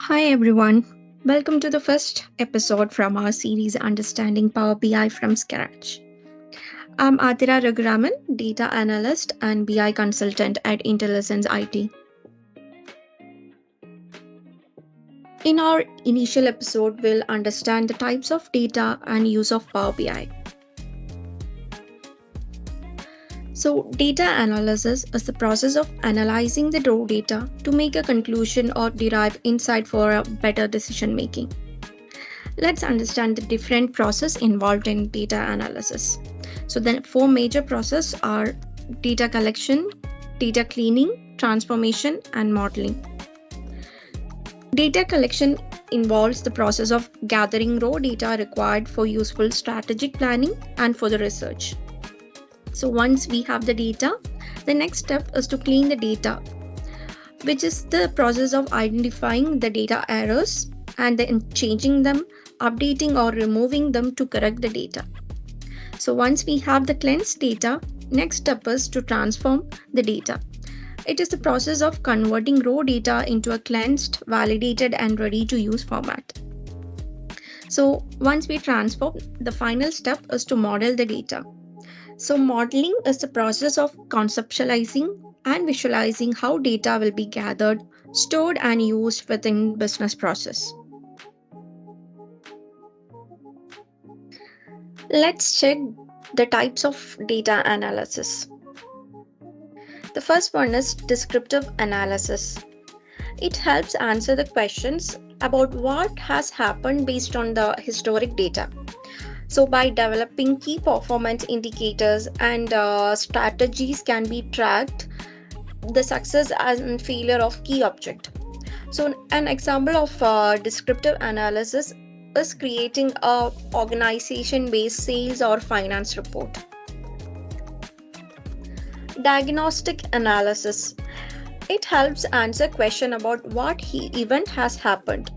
Hi everyone, welcome to the first episode from our series Understanding Power BI from Scratch. I'm Athira data analyst and BI consultant at Intelligence IT. In our initial episode, we'll understand the types of data and use of Power BI. So, data analysis is the process of analyzing the raw data to make a conclusion or derive insight for a better decision making. Let's understand the different process involved in data analysis. So the four major processes are data collection, data cleaning, transformation, and modeling. Data collection involves the process of gathering raw data required for useful strategic planning and for the research. So once we have the data, the next step is to clean the data, which is the process of identifying the data errors and then changing them, updating or removing them to correct the data. So once we have the cleansed data, next step is to transform the data. It is the process of converting raw data into a cleansed, validated and ready to use format. So once we transform, the final step is to model the data. So modeling is the process of conceptualizing and visualizing how data will be gathered, stored and used within business process. Let's check the types of data analysis. The first one is descriptive analysis. It helps answer the questions about what has happened based on the historic data. So, by developing key performance indicators and strategies can be tracked, the success and failure of key object. So, an example of descriptive analysis is creating a organization-based sales or finance report. Diagnostic analysis. It helps answer question about what event has happened.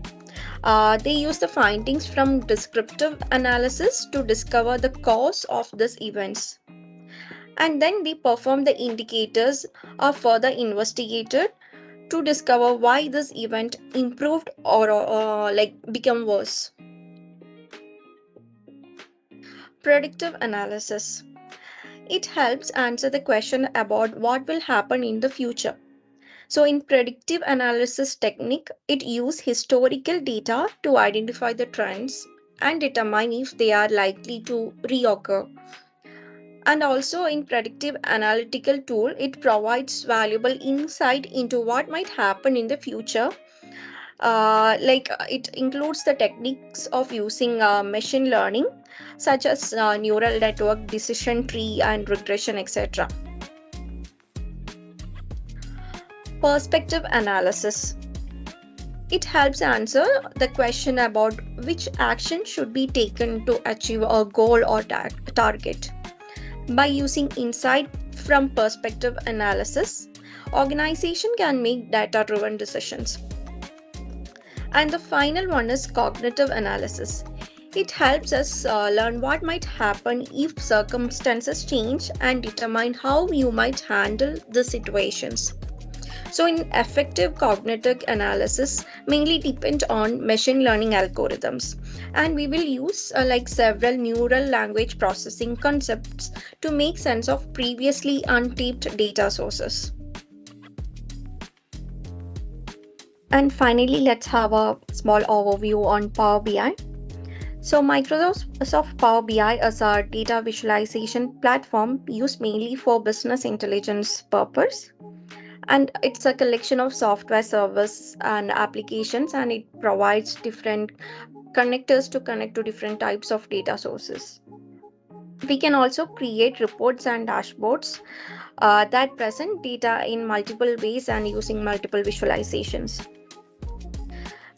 They use the findings from descriptive analysis to discover the cause of these events. And then they perform the indicators are further investigated to discover why this event improved or become worse. Predictive analysis. It helps answer the question about what will happen in the future. So in predictive analysis technique, it uses historical data to identify the trends and determine if they are likely to reoccur. And also in predictive analytical tool, it provides valuable insight into what might happen in the future. It includes the techniques of using machine learning, such as neural network, decision tree, and regression, etc. Perspective analysis. It helps answer the question about which action should be taken to achieve a goal or target. By using insight from perspective analysis, organization can make data-driven decisions. And the final one is cognitive analysis. It helps us learn what might happen if circumstances change and determine how you might handle the situations. So, in effective cognitive analysis, mainly depend on machine learning algorithms, and we will use several neural language processing concepts to make sense of previously untapped data sources. And finally, let's have a small overview on Power BI. So, Microsoft Power BI is our data visualization platform used mainly for business intelligence purpose, and it's a collection of software service and applications, and it provides different connectors to connect to different types of data sources. We can also create reports and dashboards that present data in multiple ways and using multiple visualizations.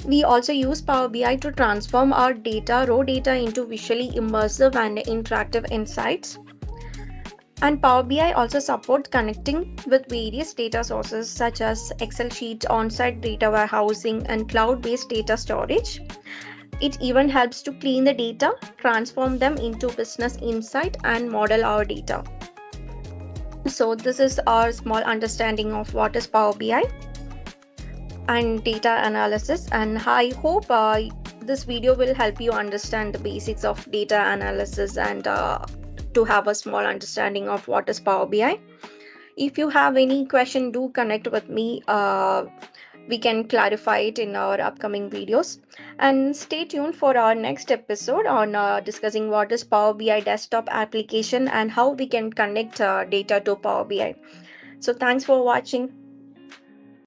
We also use Power BI to transform our raw data into visually immersive and interactive insights. And Power BI also supports connecting with various data sources such as Excel sheets, on-site data warehousing, and cloud-based data storage. It even helps to clean the data, transform them into business insight, and model our data. So this is our small understanding of what is Power BI. and data analysis. And I hope this video will help you understand the basics of data analysis and to have a small understanding of what is Power BI. If you have any question, do connect with me. We can clarify it in our upcoming videos. And stay tuned for our next episode on discussing what is Power BI desktop application and how we can connect data to Power BI. So thanks for watching.